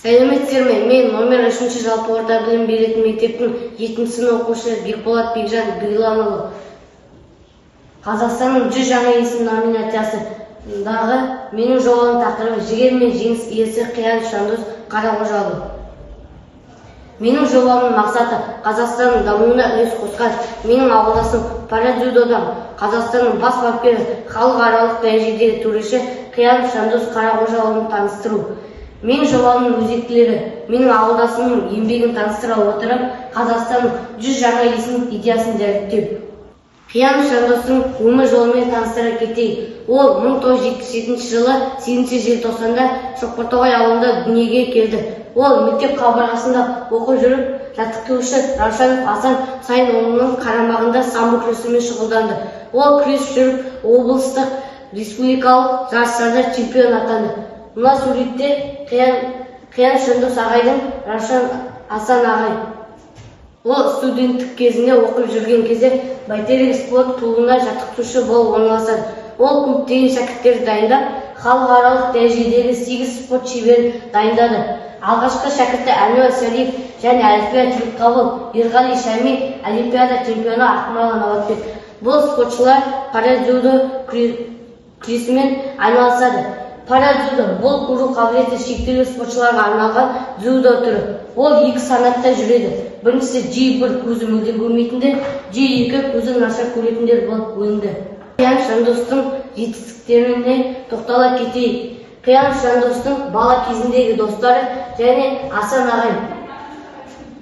Сәлеметсіздер ме? Мен номер 3 жалпы орта білім беретін мектептің 7 сынып оқушысы Бекболат Бекжан Гриланұлы. Қазақстанның 100 жаңа есім номинациясындағы менің жолым тақырыбы жігер мен жеңіс иесі Қиян Шандос Қарақожаұлы. Менің жобамның мақсаты Қазақстанның дамуына үлес қосқан менің ауылдасым парадзюдодан Қазақстанның бас бапкері, халықаралық дәрежедегі төреші Қиян Шандос Қарақожаұлын таныстыру. Менің жобамның өзектілері менің ауылдасымның еңбегін таныстыра отырып, Қазақстанның 100 жаңа есім идеясын дәріптеу. Қиян Шандостың өмір жолымен таныстыра кетейік. Ол 1977 жылы 8 желтоқсанда Шоқпартоғай ауылында дүниеге келді. Ол мектеп қабырғасында оқып жүріп, жаттықтырушы Раушанов Асан Сайынұлының қарамағында самбо күресімен шұғылданды. Ол күрес жүріп, облыстық, республикалық жарыстарда чемпион атанды. Мына суретте Қиян Шандос ағайдың Раушан Асан ағай. Ол студенттік кезінде оқып жүрген кезде бәйтерек спорт клубына жаттықтырушы болып орналасады. Ол көптеген шәкірттер дайындап, халықаралық дәрежедегі 8 спорт шеберін дайындады. Алғашқы шәкірті Әнуар Сәлиев және Әліпия Тілекқабыл, Ерғали Шәми, Олимпиада чемпионы Ақмарал Науатбек. Бұл спортшылар парадзюдо күресімен айналысады. Парадзюдо бұл көру қабілеті шектеулі спортшыларға арналған дзюдо түрі. Ол 2 санатта жүреді. Біріншісі G1 көзі мүлдем көрмейтіндер, G2 көзі нашар көретіндер болып бөлінді. Қиян Шандостың жетістіктеріне тоқтала кетейік. Қиян Шандостың бала кезіндегі достары және Асан ағай.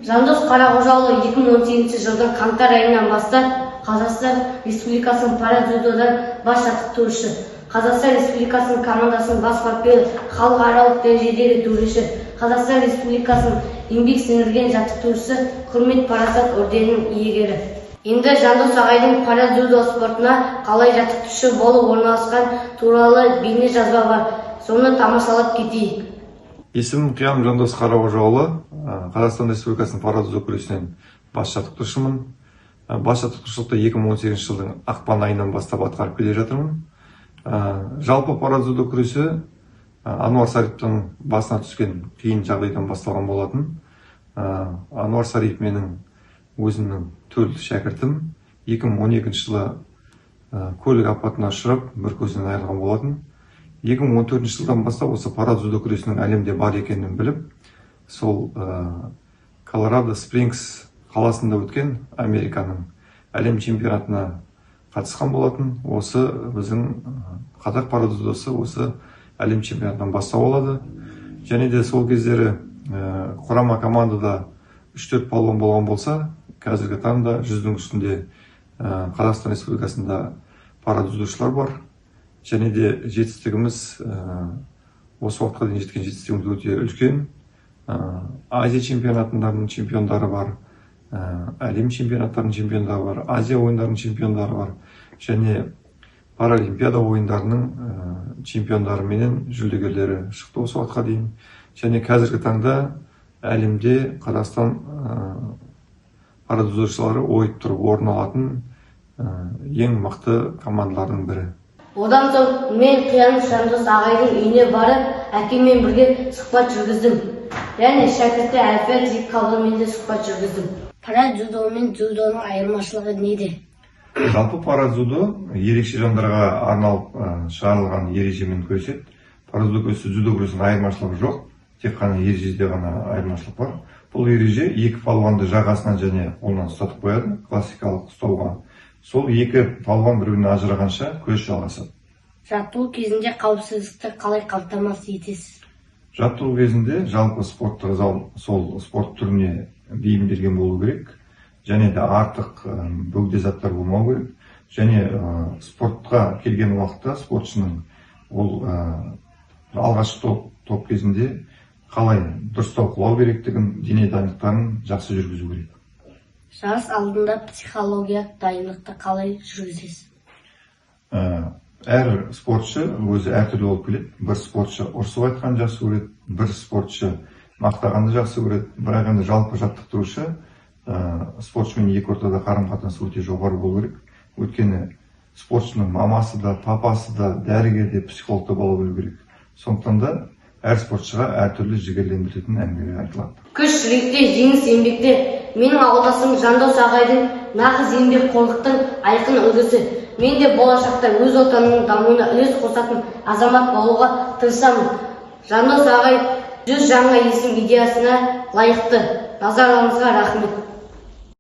Жандос Қарақожаұлы 2018 жылдың қаңтар айынан бастап Қазақстан Республикасының парадзюдодан бас жаттықтырушы, Қазақстан Республикасының командасының бас бапкері, халықаралық дәрежедегі төреші, Қазақстан Республикасының еңбек сіңірген жаттықтырушысы, құрмет парасат орденінің иегері. Енді Жандос ағайдың парадзюдо спортына қалай жаттықтырушы болып орналасқан туралы бейне жазба бар. Соны тамашалап кетейік. Есімім Қиян Жандос Қарақожаұлы, Қазақстан Республикасының парадзюдо күресінен бас жаттықтырушымын. Бас жаттықтырушылықты 2018 жылдың ақпан айынан бастап атқарып келе жатырмын. Жалпы парадзюдо күресі Ануар Сариповтың басына түскен қиын жағдайдан басталған болатын. Ануар Сарипов менің өзімнің төл шәкіртім. 2012 жылы көлік апатына ұшырап, бір көзінен айырылған болатын. 2014 жылдан бастап осы парадзюдо күресінің әлемде бар екенін біліп, сол Колорадо Спрингс қаласында өткен Американың әлем чемпионатына қатысқан болатын. Осы біздің қазақ парадзюдосы осы әлем чемпионатынан бастау алады. Және де сол кездері құрама командада 3-4 палуан болған болса, қазіргі таңда 100-дің үстінде Қазақстан Республикасында парадзюдошылар бар. Және де жетістігіміз, осы уақытқа дейін жеткен жетістігіміз өте үлкен. Азия чемпионатындарының чемпиондары бар, әлем чемпионаттарының чемпиондары бар, Азия ойындарының чемпиондары бар, және Паралимпиада ойындарының чемпиондары менен жүлдегерлері шықты осы уақытқа дейін. Және қазіргі таңда әлемде Қазақстан парадзюдошылары ойып тұрып орын алатын ең мықты командалардың бірі. Одан соң мен Қиян Шандос ағайдың үйіне барып, әкеммен бірге сұхбат жүргіздім. Және шәкірті Әліпия Тілекқабылмен де сұхбат жүргіздім. Парадзюдо мен дзюдоның айырмашылығы неде? Жалпы парадзюдо ерекше жандарға арналып шығарылған ережемен күреседі. Парадзюдо күресі дзюдо күресінің айырмашылығы жоқ, тек қана ережеде ғана айырмашылық бар. Бұл ереже екі палуанды жағасынан және қолынан ұстатып қояды, классикалық ұстауға. Сол екі палуан бір-бірінен ажырағанша күрес жалғасады. Жаттығу кезінде қауіпсіздікті қалай қамтамасыз етесіз? Жаттығу кезінде жалпы спорттық зал сол спорт түріне бейімделген болу керек. Және де артық бөгде заттар болмау керек. Және спортқа келген уақытта спортшының ол алғашқы топ кезінде қалай дұрыстау құлау керектігін, дене дайындықтарын жақсы жүргізу керек. Жарыс алдында психологиялық дайындықты қалай жүргізесіз? Әр спортшы өзі әртүрлі болып келеді. Бір спортшы ұрсып айтқан жақсы көреді, бір спортшы мақтағанды жақсы көреді. Бірақ енді жалпы жаттықтырушы спортшымен екі ортада қарым-қатынасы өте жоғары болу керек. Өйткені спортшының мамасы да, папасы да, дәрігер де, психолог та бола білу керек. Сондықтан да әр спортшыға әртүрлі жігерлендіретін әңгімелер айтылады. Күш жүректе, жеңіс еңбекте. Менің ауылдасым Жандос ағайдың нағыз еңбекқорлықтың айқын үлгісі. Мен де болашақта өз отанының дамуына үлес қосатын азамат болуға тырысамын. Жандос ағай 100 жаңа есім идеясына лайықты. Назарларыңызға рахмет.